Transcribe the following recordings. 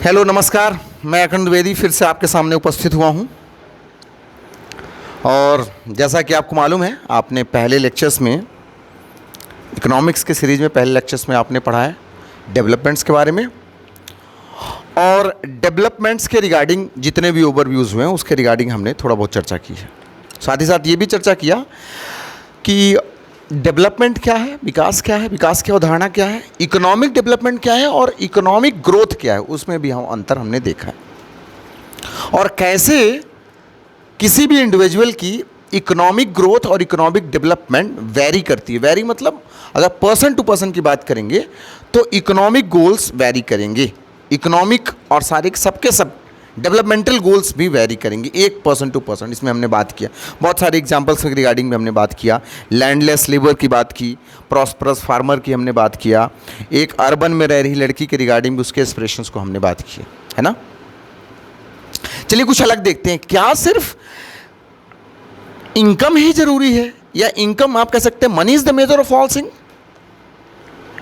Hello नमस्कार, मैं अखंड द्विवेदी फिर से आपके सामने उपस्थित हुआ हूं। और जैसा कि आपको मालूम है, आपने पहले लेक्चर्स में इकोनॉमिक्स के सीरीज़ में पहले लेक्चर्स में आपने पढ़ा है डेवलपमेंट्स के बारे में। और डेवलपमेंट्स के रिगार्डिंग जितने भी ओवरव्यूज़ हुए हैं उसके रिगार्डिंग हमने थोड़ा बहुत चर्चा की है। साथ ही साथ ये भी चर्चा किया कि डेवलपमेंट क्या है, विकास क्या है, विकास की अवधारणा क्या है, इकोनॉमिक डेवलपमेंट क्या है और इकोनॉमिक ग्रोथ क्या है, उसमें भी हम अंतर हमने देखा है। और कैसे किसी भी इंडिविजुअल की इकोनॉमिक ग्रोथ और इकोनॉमिक डेवलपमेंट वेरी करती है। वेरी मतलब अगर पर्सन टू पर्सन की बात करेंगे तो इकोनॉमिक गोल्स वेरी करेंगे, इकोनॉमिक और सारे सबके सब डेवलपमेंटल गोल्स भी वेरी करेंगे एक पर्सन टू पर्सन। इसमें हमने बात किया, बहुत सारे एग्जांपल्स के रिगार्डिंग में हमने बात किया, लैंडलेस लेबर की बात की, प्रॉस्परस फार्मर की हमने बात किया, एक अर्बन में रह रही लड़की के रिगार्डिंग भी उसके एक्सप्रेशंस को हमने बात की है ना। चलिए कुछ अलग देखते हैं। क्या सिर्फ इनकम ही जरूरी है, या इनकम आप कह सकते हैं money is the measure of all thing,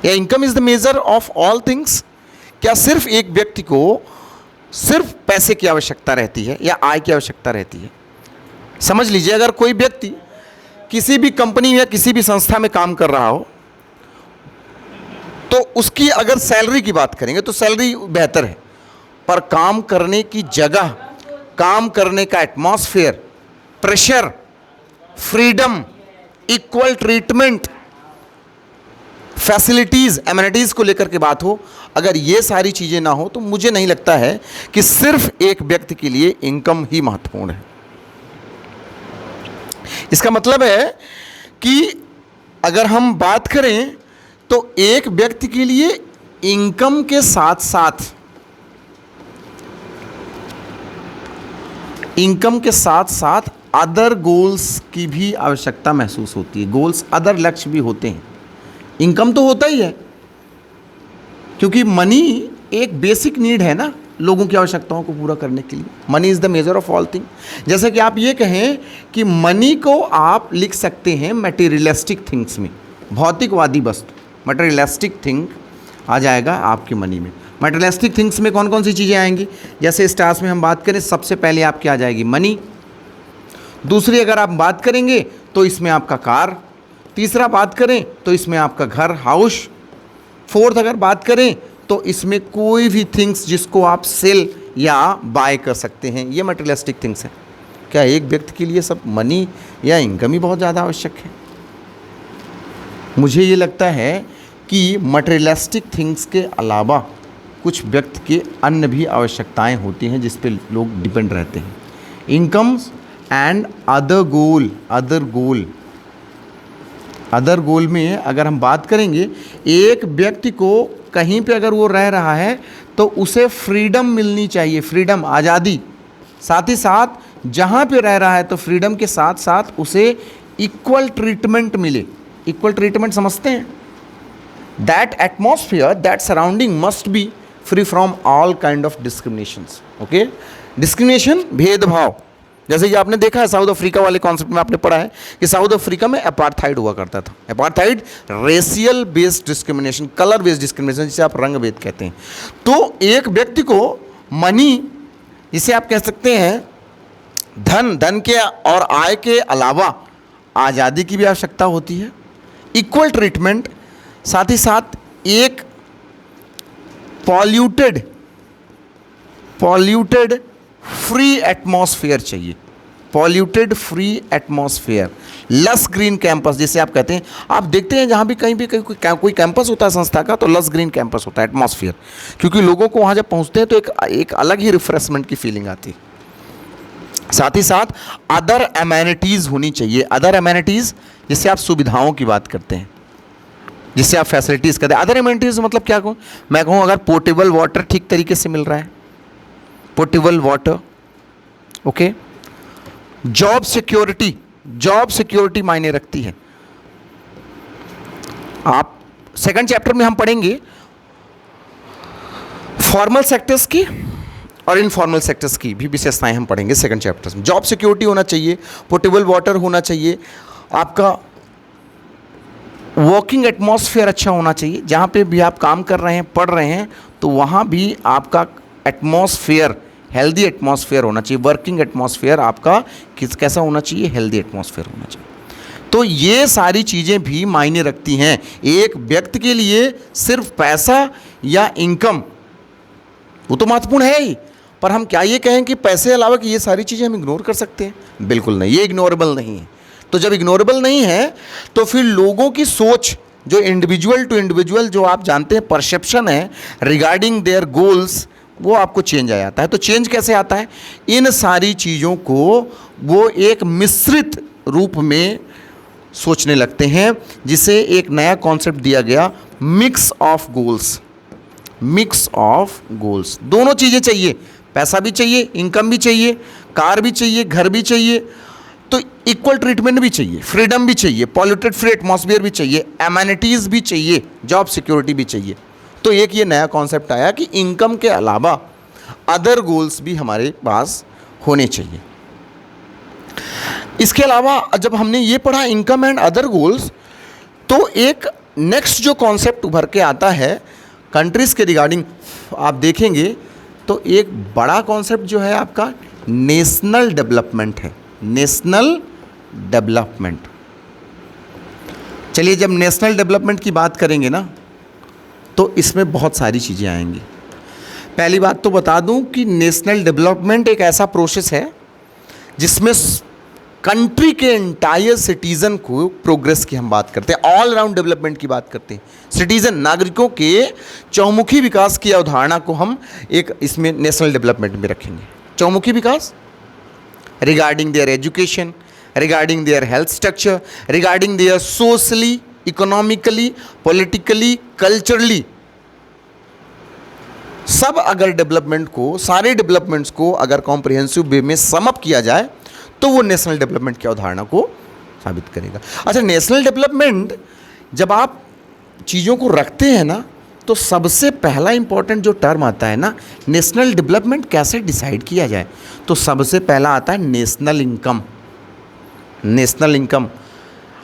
या income is the measure of all things? क्या सिर्फ एक व्यक्ति को सिर्फ पैसे की आवश्यकता रहती है या आय की आवश्यकता रहती है? समझ लीजिए, अगर कोई व्यक्ति किसी भी कंपनी या किसी भी संस्था में काम कर रहा हो तो उसकी अगर सैलरी की बात करेंगे तो सैलरी बेहतर है, पर काम करने की जगह, काम करने का atmosphere, pressure, freedom, equal treatment, facilities, amenities को लेकर के बात हो, अगर ये सारी चीज़ें ना हो तो मुझे नहीं लगता है कि सिर्फ एक व्यक्ति के लिए इनकम ही महत्वपूर्ण है। इसका मतलब है कि अगर हम बात करें तो एक व्यक्ति के लिए इनकम के साथ साथ अदर गोल्स की भी आवश्यकता महसूस होती है। गोल्स, अदर लक्ष्य भी होते हैं। इनकम तो होता ही है क्योंकि मनी एक बेसिक नीड है ना लोगों की आवश्यकताओं को पूरा करने के लिए। Money is the measure of all thing. जैसे कि आप ये कहें कि मनी को आप लिख सकते हैं मटेरियलिस्टिक थिंग्स में, भौतिकवादी वस्तु, मटेरियलिस्टिक थिंग आ जाएगा आपके मनी में। मटेरियलिस्टिक थिंग्स में कौन कौन सी चीज़ें आएंगी? जैसे स्टार्स में हम बात करें, सबसे पहले आपकी आ जाएगी मनी। दूसरी अगर आप बात करेंगे तो इसमें आपका कार। तीसरा बात करें तो इसमें आपका घर, हाउस। फोर्थ अगर बात करें तो इसमें कोई भी थिंग्स जिसको आप सेल या बाय कर सकते हैं, ये मटेरियलिस्टिक थिंग्स हैं। क्या एक व्यक्ति के लिए सब मनी या इनकम ही बहुत ज़्यादा आवश्यक है? मुझे ये लगता है कि मटेरियलिस्टिक थिंग्स के अलावा कुछ व्यक्ति के अन्य भी आवश्यकताएं होती हैं जिस पे लोग डिपेंड रहते हैं। इनकम्स एंड अदर गोल में अगर हम बात करेंगे, एक व्यक्ति को कहीं पे अगर वो रह रहा है तो उसे फ्रीडम मिलनी चाहिए, फ्रीडम, आज़ादी। साथ ही साथ जहाँ पे रह रहा है तो फ्रीडम के साथ साथ उसे इक्वल ट्रीटमेंट मिले। इक्वल ट्रीटमेंट समझते हैं? That atmosphere, that surrounding must be free from all kind of discriminations. Okay, discrimination, भेदभाव। जैसे कि आपने देखा है साउथ अफ्रीका वाले कॉन्सेप्ट में आपने पढ़ा है कि साउथ अफ्रीका में अपार्थाइड हुआ करता था। Apartheid racial based discrimination, colour based discrimination, जिसे आप रंग भेद कहते हैं। तो एक व्यक्ति को मनी, जिसे आप कह सकते हैं धन के और आय के अलावा आज़ादी की भी आवश्यकता होती है, इक्वल ट्रीटमेंट, साथ ही साथ एक पॉल्यूटेड फ्री एटमॉस्फेयर चाहिए। पॉल्यूटेड फ्री एटमॉस्फेयर, लस ग्रीन कैंपस जिसे आप कहते हैं। आप देखते हैं जहाँ भी कहीं भी कोई कैंपस होता है संस्था का तो लस ग्रीन कैंपस होता है, एटमॉस्फेयर, क्योंकि लोगों को वहाँ जब पहुँचते हैं तो एक अलग ही रिफ्रेशमेंट की फीलिंग आती है। साथ ही साथ अदर एमेनिटीज़ होनी चाहिए। अदर एमेनिटीज़ जिससे आप सुविधाओं की बात करते हैं, जिससे आप फैसिलिटीज़ कहते हैं। अदर एमेनिटीज़ मतलब क्या कहूँ मैं, कहूँ अगर पोर्टेबल वाटर ठीक तरीके से मिल रहा है, portable water, okay. Job security मायने रखती है। आप सेकंड चैप्टर में हम पढ़ेंगे फॉर्मल सेक्टर्स की और इनफॉर्मल सेक्टर्स की भी विशेषताएं हम पढ़ेंगे सेकंड चैप्टर में। जॉब सिक्योरिटी होना चाहिए, पोर्टेबल वाटर होना चाहिए, आपका वर्किंग एटमॉस्फेयर अच्छा होना चाहिए। जहाँ पे भी आप काम कर रहे हैं, पढ़ रहे हैं, तो वहाँ भी आपका एटमॉस्फेयर, हेल्दी एटमॉस्फेयर होना चाहिए। वर्किंग एटमॉस्फेयर आपका कैसा होना चाहिए? हेल्दी एटमॉस्फेयर होना चाहिए। तो ये सारी चीज़ें भी मायने रखती हैं। एक व्यक्ति के लिए सिर्फ पैसा या इनकम वो तो महत्वपूर्ण है ही, पर हम क्या ये कहें कि पैसे अलावा कि ये सारी चीज़ें हम इग्नोर कर सकते हैं? बिल्कुल नहीं, ये इग्नोरेबल नहीं है। तो जब इग्नोरेबल नहीं है तो फिर लोगों की सोच, जो इंडिविजुअल टू इंडिविजुअल जो आप जानते हैं परसेप्शन है रिगार्डिंग देयर गोल्स, वो आपको चेंज आ जाता है। तो चेंज कैसे आता है? इन सारी चीज़ों को वो एक मिश्रित रूप में सोचने लगते हैं, जिसे एक नया कॉन्सेप्ट दिया गया, mix of goals. Mix of goals, दोनों चीज़ें चाहिए, पैसा भी चाहिए, इनकम भी चाहिए, कार भी चाहिए, घर भी चाहिए, तो इक्वल ट्रीटमेंट भी चाहिए, फ्रीडम भी चाहिए, पॉल्यूटेड फ्री एटमॉस्फेयर भी चाहिए, एमेनिटीज़ भी चाहिए, जॉब सिक्योरिटी भी चाहिए। तो एक ये नया कॉन्सेप्ट आया कि इनकम के अलावा अदर गोल्स भी हमारे पास होने चाहिए। इसके अलावा जब हमने ये पढ़ा इनकम एंड अदर गोल्स, तो एक नेक्स्ट जो कॉन्सेप्ट उभर के आता है कंट्रीज़ के रिगार्डिंग, आप देखेंगे तो एक बड़ा कॉन्सेप्ट जो है आपका नेशनल डेवलपमेंट है। नेशनल डेवलपमेंट, चलिए जब नेशनल डेवलपमेंट की बात करेंगे ना तो इसमें बहुत सारी चीज़ें आएंगी। पहली बात तो बता दूं कि नेशनल डेवलपमेंट एक ऐसा प्रोसेस है जिसमें कंट्री के एंटायर सिटीज़न को प्रोग्रेस की हम बात करते हैं, ऑल अराउंड डेवलपमेंट की बात करते हैं। सिटीज़न, नागरिकों के चौमुखी विकास की अवधारणा को हम एक इसमें नेशनल डेवलपमेंट में रखेंगे। चौमुखी विकास regarding their education, regarding their health structure, regarding their socially, economically, politically, culturally, सब अगर डेवलपमेंट को, सारे डेवलपमेंट्स को अगर कॉम्प्रिहेंसिव वे में सम अप किया जाए तो वो नेशनल डेवलपमेंट की अवधारणा को साबित करेगा। अच्छा, नेशनल डेवलपमेंट जब आप चीज़ों को रखते हैं ना, तो सबसे पहला इंपॉर्टेंट जो टर्म आता है ना, नेशनल डेवलपमेंट कैसे डिसाइड किया जाए, तो सबसे पहला आता है नेशनल इनकम। नेशनल इनकम,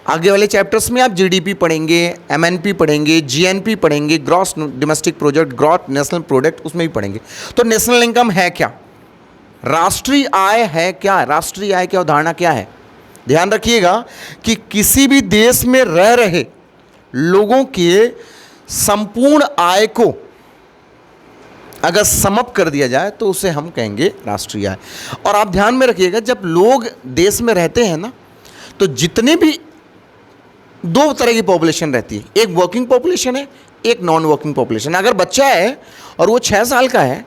आगे वाले चैप्टर्स में आप जीडीपी पढ़ेंगे, एमएनपी पढ़ेंगे, जीएनपी पढ़ेंगे, gross domestic product, gross national product, उसमें भी पढ़ेंगे। तो नेशनल इनकम है क्या? राष्ट्रीय आय है क्या? राष्ट्रीय आय की अवधारणा क्या है? ध्यान रखिएगा कि किसी भी देश में रह रहे लोगों के संपूर्ण आय को अगर समअप कर दिया जाए तो उसे हम कहेंगे राष्ट्रीय आय। और आप ध्यान में रखिएगा, जब लोग देश में रहते हैं ना, तो जितने भी दो तरह की पॉपुलेशन रहती है, एक वर्किंग पॉपुलेशन है, एक नॉन वर्किंग पॉपुलेशन। अगर बच्चा है और वो 6 साल का है,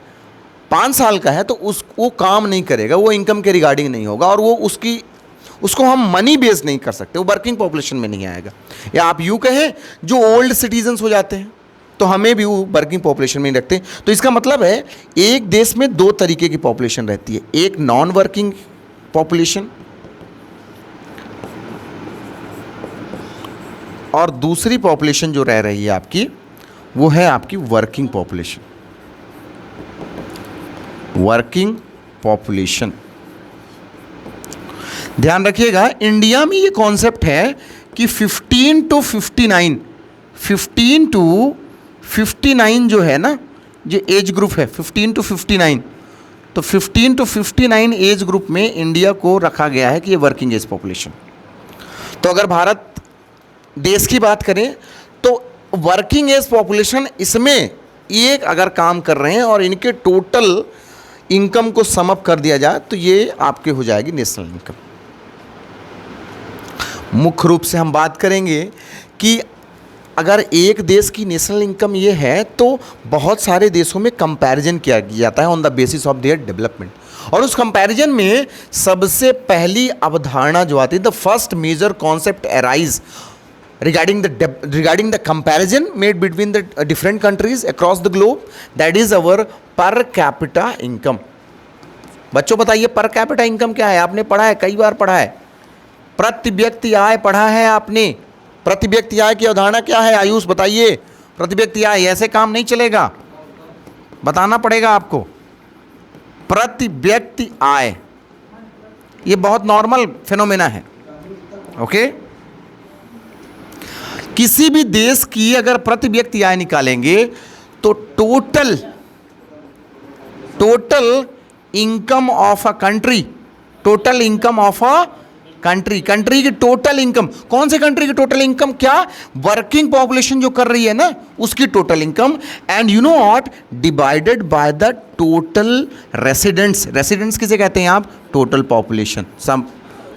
5 साल का है, तो वो काम नहीं करेगा, वो इनकम के रिगार्डिंग नहीं होगा, और वो उसको हम मनी बेस नहीं कर सकते, वो वर्किंग पॉपुलेशन में नहीं आएगा। या आप यूँ कहें जो ओल्ड सिटीजन्स हो जाते हैं, तो हमें भी वो वर्किंग पॉपुलेशन में नहीं रखते। तो इसका मतलब है एक देश में 2 तरीके की पॉपुलेशन रहती है, एक नॉन वर्किंग पॉपुलेशन और दूसरी पॉपुलेशन जो रह रही है आपकी, वो है आपकी वर्किंग पॉपुलेशन। वर्किंग पॉपुलेशन, ध्यान रखिएगा, इंडिया में ये कॉन्सेप्ट है कि 15 to 59 जो है ना, जो एज ग्रुप है 15 to 59, तो 15 to 59 एज ग्रुप में इंडिया को रखा गया है कि ये वर्किंग एज पॉपुलेशन। तो अगर भारत देश की बात करें तो वर्किंग एज पॉपुलेशन इसमें एक अगर काम कर रहे हैं और इनके टोटल इनकम को समअप कर दिया जाए तो ये आपके हो जाएगी नेशनल इनकम। मुख्य रूप से हम बात करेंगे कि अगर एक देश की नेशनल इनकम ये है तो बहुत सारे देशों में कंपैरिजन किया जाता है on the basis of their development, और उस कंपैरिजन में सबसे पहली अवधारणा जो आती है, the first major concept arise regarding the comparison made between the different countries across the globe, that is our per capita income। बच्चों बताइए पर कैपिटा इनकम क्या है? आपने पढ़ा है, कई बार पढ़ा है। प्रति व्यक्ति आय पढ़ा है आपने। प्रति व्यक्ति आय की अवधारणा क्या है? आयुष बताइए। प्रति व्यक्ति आय, ऐसे काम नहीं चलेगा, बताना पड़ेगा आपको। प्रति व्यक्ति आय ये बहुत नॉर्मल फिनोमेना है, ओके। किसी भी देश की अगर प्रति व्यक्ति आय निकालेंगे तो total total income of a country, total income of a country, country की टोटल इनकम, कौन से कंट्री की टोटल इनकम, क्या वर्किंग पॉपुलेशन जो कर रही है ना उसकी total income, and you know what, divided by the total residents, residents किसे कहते हैं आप, टोटल पॉपुलेशन, सम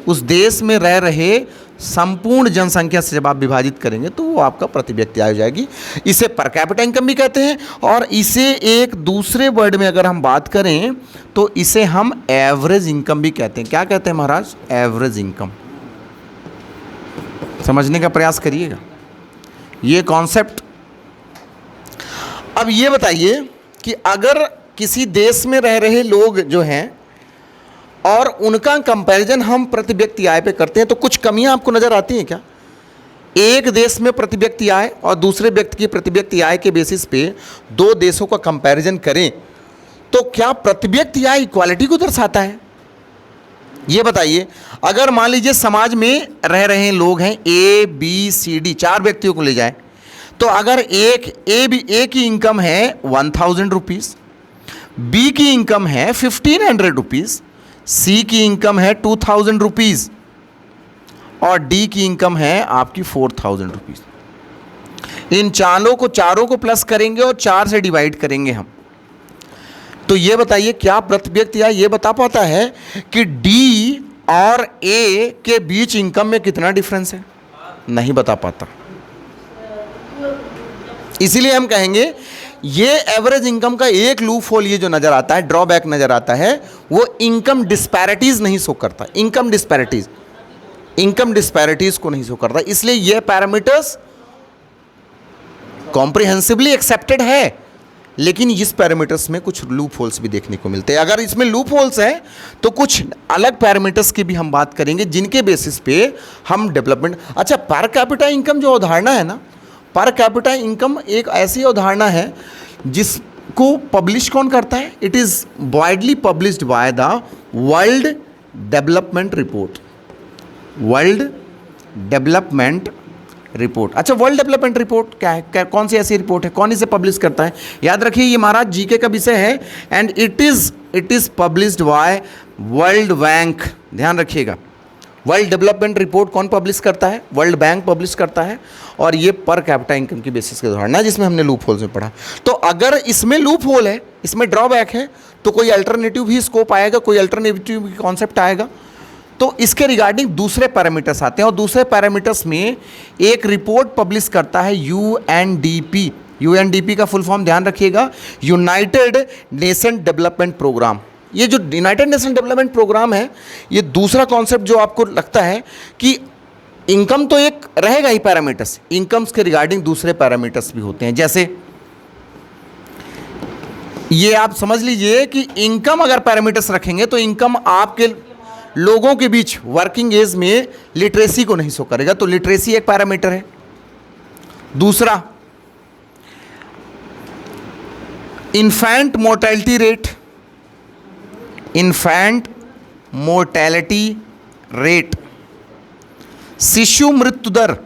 उस देश में रह रहे संपूर्ण जनसंख्या से जब आप विभाजित करेंगे तो वो आपका प्रति व्यक्ति आय हो जाएगी। इसे पर कैपिटा इनकम भी कहते हैं, और इसे एक दूसरे वर्ड में अगर हम बात करें तो इसे हम एवरेज इनकम भी कहते हैं। क्या कहते हैं महाराज, एवरेज इनकम। समझने का प्रयास करिएगा ये कॉन्सेप्ट। अब ये बताइए कि अगर किसी देश में रह रहे लोग जो हैं और उनका कंपैरिजन हम प्रति व्यक्ति आय पे करते हैं तो कुछ कमियां आपको नजर आती हैं क्या? एक देश में प्रति व्यक्ति आय और दूसरे व्यक्ति की प्रति व्यक्ति आय के बेसिस पे दो देशों का कंपैरिजन करें तो क्या प्रति व्यक्ति आय इक्वालिटी को दर्शाता है? ये बताइए, अगर मान लीजिए समाज में रह रहे लोग हैं ए बी सी डी, चार व्यक्तियों को ले जाए तो अगर ए की इनकम है 1000 रुपीज़, बी की इनकम है 1500 रुपीज़, सी की इनकम है 2000 रुपीज़ और डी की इनकम है आपकी 4000 रुपीज़। इन चारों को प्लस करेंगे और 4 से डिवाइड करेंगे हम, तो ये बताइए क्या प्रति व्यक्ति आय ये बता पाता है कि डी और ए के बीच इनकम में कितना डिफरेंस है? नहीं बता पाता। इसीलिए हम कहेंगे ये एवरेज इनकम का एक लूप होल ये जो नजर आता है, ड्रॉबैक नजर आता है, वो इनकम डिस्पैरिटीज नहीं शो करता, इनकम डिस्पैरिटीज को नहीं शो करता। इसलिए ये पैरामीटर्स कॉम्प्रिहेंसिवली एक्सेप्टेड है, लेकिन इस पैरामीटर्स में कुछ लूप होल्स भी देखने को मिलते हैं। अगर इसमें लूप होल्स हैं तो कुछ अलग पैरामीटर्स की भी हम बात करेंगे जिनके बेसिस पे हम डेवलपमेंट। अच्छा, पर कैपिटा इनकम जो अवधारणा है ना, पर कैपिटा इनकम एक ऐसी अवधारणा है जिसको पब्लिश कौन करता है? It is widely published by the world development report, world development report. अच्छा, वर्ल्ड डेवलपमेंट रिपोर्ट क्या है, कौन सी ऐसी रिपोर्ट है, कौन इसे पब्लिश करता है? याद रखिए ये महाराज जीके का विषय है, and it is published by world bank. ध्यान रखिएगा, वर्ल्ड डेवलपमेंट रिपोर्ट कौन पब्लिश करता है? वर्ल्ड बैंक पब्लिश करता है, और ये पर कैपिटा इनकम की बेसिस की उदाहरण है जिसमें हमने लूप होल्स में पढ़ा। तो अगर इसमें लूप होल है, इसमें ड्रॉबैक है, तो कोई अल्टरनेटिव भी स्कोप आएगा, कोई अल्टरनेटिव भी कॉन्सेप्ट आएगा। तो इसके रिगार्डिंग दूसरे पैरामीटर्स आते हैं, और दूसरे पैरामीटर्स में एक रिपोर्ट पब्लिश करता है यूएनडीपी। यूएनडीपी का फुल फॉर्म ध्यान रखिएगा, यूनाइटेड नेशन डेवलपमेंट प्रोग्राम। ये जो यूनाइटेड नेशन डेवलपमेंट प्रोग्राम है, ये दूसरा कॉन्सेप्ट जो आपको लगता है कि इनकम तो एक रहेगा ही पैरामीटर्स, इनकम्स के रिगार्डिंग दूसरे पैरामीटर्स भी होते हैं। जैसे ये आप समझ लीजिए कि इनकम अगर पैरामीटर्स रखेंगे तो इनकम आपके लोगों के बीच वर्किंग एज में लिटरेसी को नहीं शो करेगा, तो लिटरेसी एक पैरामीटर है। दूसरा, infant mortality rate, infant mortality rate, शिशु मृत्यु दर,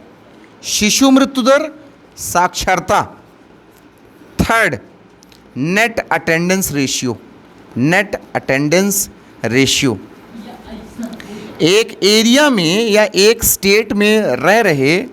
शिशु मृत्यु दर, साक्षरता। Third, net attendance ratio, net attendance ratio. एक एरिया में या एक स्टेट में रह रहे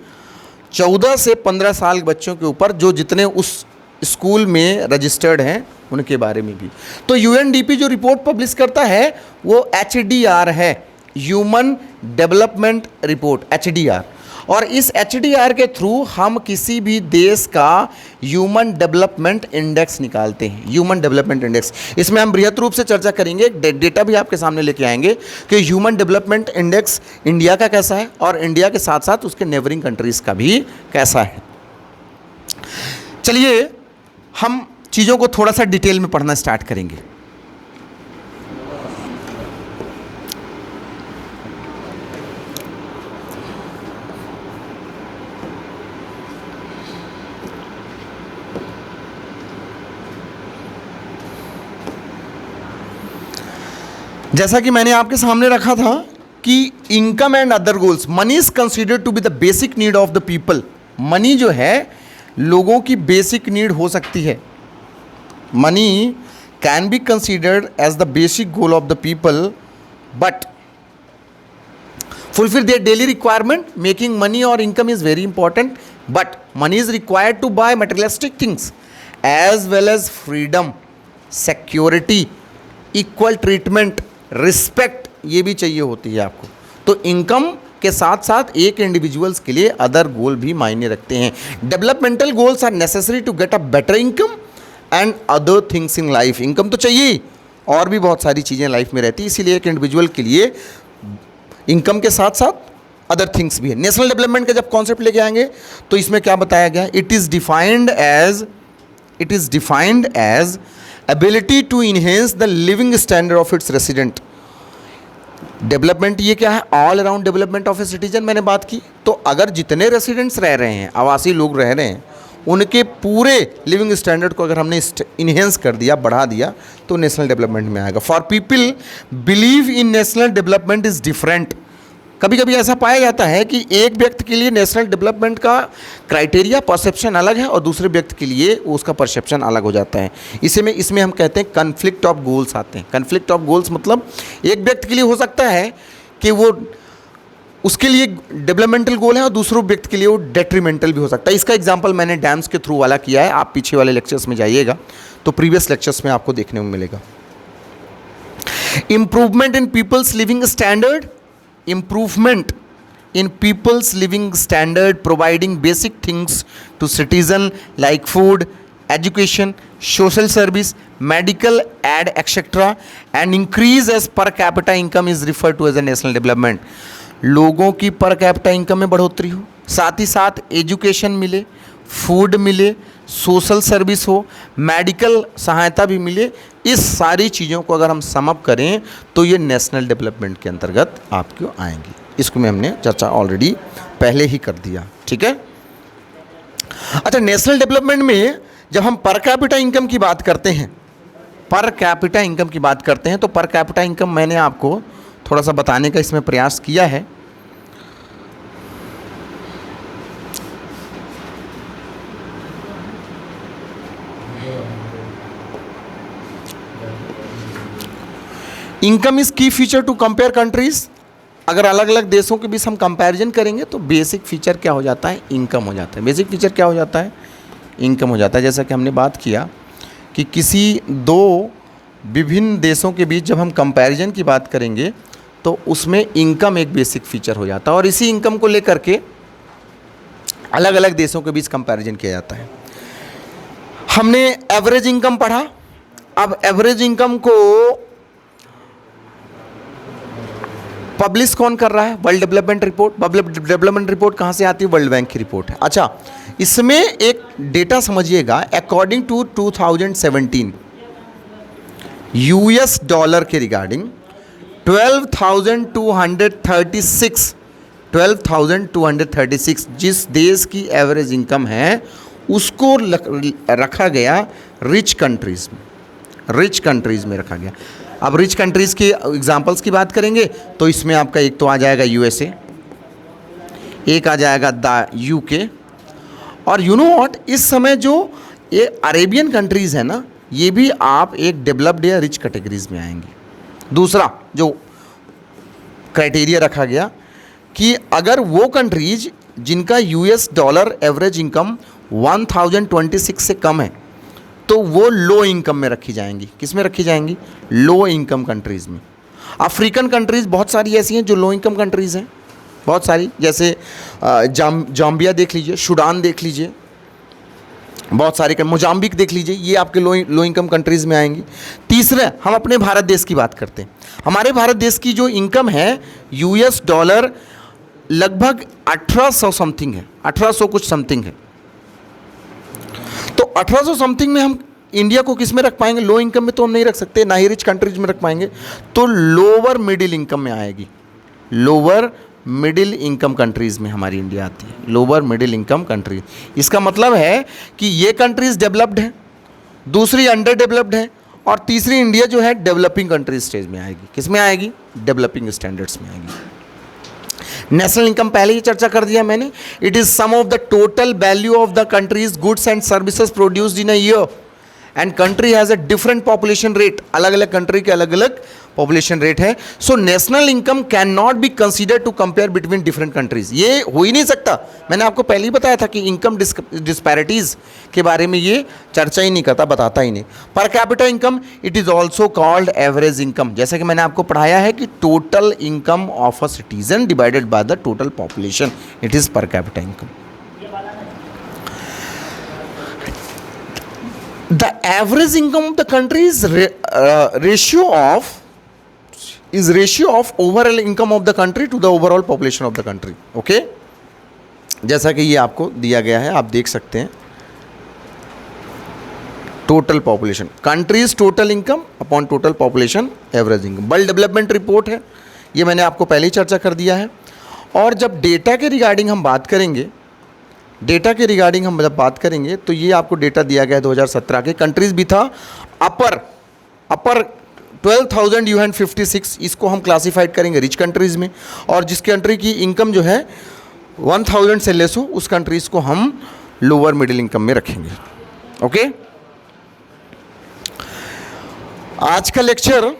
14 से 15 साल के बच्चों के ऊपर जो जितने उस स्कूल में रजिस्टर्ड हैं उनके बारे में भी। तो यूएनडीपी जो रिपोर्ट पब्लिश करता है वो एचडीआर है, ह्यूमन डेवलपमेंट रिपोर्ट, एचडीआर। और इस एचडीआर के थ्रू हम किसी भी देश का ह्यूमन डेवलपमेंट इंडेक्स निकालते हैं, ह्यूमन डेवलपमेंट इंडेक्स। इसमें हम बृहद रूप से चर्चा करेंगे, डेटा भी आपके सामने लेके आएंगे कि ह्यूमन डेवलपमेंट इंडेक्स इंडिया का कैसा है और इंडिया के साथ साथ उसके नेबरिंग कंट्रीज़ का भी कैसा है। चलिए हम चीज़ों को थोड़ा सा डिटेल में पढ़ना स्टार्ट करेंगे। जैसा कि मैंने आपके सामने रखा था कि income and other goals, money is considered to be the basic need of the people. Money जो है लोगों की बेसिक नीड हो सकती है। Money can be considered as the basic goal of the people, but fulfill their daily requirement. Making money or income is very important, but money is required to buy materialistic things as well as freedom, security, equal treatment, respect, ये भी चाहिए होती है आपको. तो income के साथ साथ एक इंडिविजुअल्स के लिए अदर गोल भी मायने रखते हैं. Developmental goals are necessary to get a better income and other things in life. Income तो चाहिए, और भी बहुत सारी चीज़ें लाइफ में रहती है, इसीलिए एक इंडिविजुअल के लिए इनकम के साथ साथ अदर थिंग्स भी है. नेशनल डेवलपमेंट का जब कॉन्सेप्ट लेके आएंगे तो इसमें क्या बताया गया? It is defined as ability to enhance the living standard of its resident. Development ये क्या है? All around development of a citizen मैंने बात की. तो अगर जितने रेसिडेंट्स रह रहे हैं, आवासीय लोग रह रहे हैं, उनके पूरे लिविंग स्टैंडर्ड को अगर हमने इन्हेंस कर दिया, बढ़ा दिया, तो नेशनल डेवलपमेंट में आएगा. For people believe in national development is different. कभी कभी ऐसा पाया जाता है कि एक व्यक्ति के लिए नेशनल डेवलपमेंट का क्राइटेरिया, परसेप्शन अलग है और दूसरे व्यक्ति के लिए उसका परसेप्शन अलग हो जाता है. इसमें हम कहते हैं कन्फ्लिक्ट ऑफ गोल्स आते हैं. कन्फ्लिक्ट ऑफ गोल्स मतलब एक व्यक्ति के लिए हो सकता है कि वो उसके लिए डेवलपमेंटल गोल है और दूसरों व्यक्ति के लिए वो डेट्रीमेंटल भी हो सकता है. इसका एग्जांपल मैंने डैम्स के थ्रू वाला किया है. आप पीछे वाले लेक्चर्स में जाइएगा तो प्रीवियस लेक्चर्स में आपको देखने को मिलेगा. Improvement in people's living standard. Improvement in people's living standard, providing basic things to citizen like food, education, social service, medical aid, etc. and increase as per capita income is referred to as a national development. लोगों की per capita income में बढ़ोतरी हो, साथ ही साथ education मिले, food मिले, social service हो, मेडिकल सहायता भी मिले. इस सारी चीज़ों को अगर हम सम अप करें तो ये नेशनल डेवलपमेंट के अंतर्गत आपको आएंगी. इसको में हमने चर्चा ऑलरेडी पहले ही कर दिया. ठीक है. अच्छा, नेशनल डेवलपमेंट में जब हम पर कैपिटा इनकम की बात करते हैं, तो पर कैपिटा इनकम मैंने आपको थोड़ा सा बताने का इसमें प्रयास किया है. इनकम इज की फीचर टू कंपेयर कंट्रीज. अगर अलग अलग देशों के बीच हम कंपैरिजन करेंगे तो बेसिक फीचर क्या हो जाता है? इनकम हो जाता है. बेसिक फीचर क्या हो जाता है? इनकम हो जाता है. जैसा कि हमने बात किया कि किसी दो विभिन्न देशों के बीच जब हम कंपैरिजन की बात करेंगे तो उसमें इनकम एक बेसिक फीचर हो जाता है, और इसी इनकम को लेकर के अलग अलग देशों के बीच कंपैरिजन किया जाता है. हमने एवरेज इनकम पढ़ा. अब एवरेज इनकम को पब्लिश कौन कर रहा है? World development report. Development report कहाँ से आती है? वर्ल्ड बैंक की रिपोर्ट है. अच्छा, इसमें एक डेटा समझिएगा. अकॉर्डिंग टू 2017 यूएस डॉलर के रिगार्डिंग 12,236 जिस देश की एवरेज इनकम है उसको रखा गया रिच कंट्रीज में रखा गया. अब रिच कंट्रीज़ के एग्जांपल्स की बात करेंगे तो इसमें आपका एक तो आ जाएगा यूएसए, एक आ जाएगा द यूके, और यू नो व्हाट, इस समय जो ये अरेबियन कंट्रीज़ है ना, ये भी आप एक डेवलप्ड या रिच कैटेगरीज में आएंगे. दूसरा जो क्राइटेरिया रखा गया कि अगर वो कंट्रीज जिनका यूएस डॉलर एवरेज इनकम 1026 से कम है तो वो लो इनकम में रखी जाएंगी. किस में रखी जाएंगी? लो इनकम कंट्रीज़ में. अफ्रीकन कंट्रीज़ बहुत सारी ऐसी हैं जो लो इनकम कंट्रीज़ हैं, बहुत सारी, जैसे जाम्बिया देख लीजिए, सूडान देख लीजिए, बहुत सारे, मोजाम्बिक देख लीजिए, ये आपके लो इनकम कंट्रीज़ में आएंगी. तीसरा, हम अपने भारत देश की बात करते हैं. हमारे भारत देश की जो इनकम है यूएस डॉलर लगभग 1800 समथिंग है, 1800 कुछ समथिंग है. तो 1800 समथिंग में हम इंडिया को किस में रख पाएंगे? लो इनकम में तो हम नहीं रख सकते, ना ही रिच कंट्रीज में रख पाएंगे, तो लोअर मिडिल इनकम में आएगी. लोअर मिडिल इनकम कंट्रीज़ में हमारी इंडिया आती है. लोअर मिडिल इनकम कंट्रीज, इसका मतलब है कि ये कंट्रीज़ डेवलप्ड हैं, दूसरी अंडर डेवलप्ड है, और तीसरी इंडिया जो है डेवलपिंग कंट्रीज स्टेज में आएगी. किस में आएगी? डेवलपिंग स्टैंडर्ड्स में आएगी. नेशनल इनकम पहले ही चर्चा कर दिया मैंने. It is sum of the total value of the country's goods and services produced in a year and country has a different population rate, अलग अलग कंट्री के अलग अलग पॉपुलेशन रेट है. So national income can not be consider to compare between different countries. ये हो ही नहीं सकता. मैंने आपको पहले ही बताया था कि इनकम डिस्पैरिटीज के बारे में ये चर्चा ही नहीं करता, बताता ही नहीं. Per capita income it is also called average income. जैसा कि मैंने आपको पढ़ाया है कि total income of a citizen divided by the total population, it is per capita income. The average income of the country is ratio of overall income of the country to the overall population of the country. Okay? जैसा कि ये आपको दिया गया है, आप देख सकते हैं. Total population, countries total income upon total population average income. World development report है, ये मैंने आपको पहले ही चर्चा कर दिया है. और जब डेटा के रिगार्डिंग हम बात करेंगे, जब बात करेंगे तो ये आपको डेटा दिया गया है 2017 के. कंट्रीज भी था अपर 12,056, इसको हम क्लासीफाइड करेंगे रिच कंट्रीज़ में. और जिस कंट्री की इनकम जो है 1,000 से लेस हो, उस कंट्रीज़ को हम लोअर मिडिल इनकम में रखेंगे. ओके, आज का लेक्चर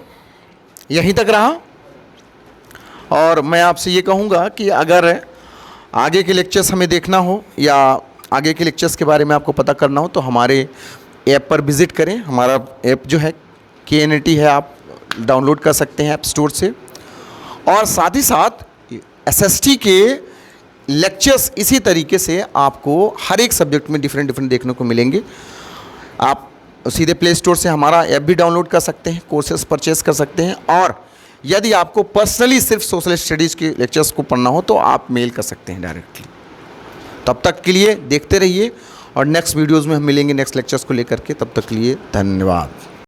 यहीं तक रहा. और मैं आपसे ये कहूँगा कि अगर आगे के लेक्चर्स हमें देखना हो या आगे के लेक्चर्स के बारे में आपको पता करना हो तो हमारे ऐप पर विज़िट करें. हमारा ऐप जो है KNET है, आप डाउनलोड कर सकते हैं ऐप स्टोर से. और साथ ही साथ SST के लेक्चर्स इसी तरीके से आपको हर एक सब्जेक्ट में डिफरेंट देखने को मिलेंगे. आप सीधे प्ले स्टोर से हमारा ऐप भी डाउनलोड कर सकते हैं, कोर्सेज परचेज कर सकते हैं. और यदि आपको पर्सनली सिर्फ सोशल स्टडीज़ के लेक्चर्स को पढ़ना हो तो आप मेल कर सकते हैं डायरेक्टली. तब तक के लिए देखते रहिए और नेक्स्ट वीडियोज़ में हम मिलेंगे नेक्स्ट लेक्चर्स को लेकर के. तब तक के लिए धन्यवाद.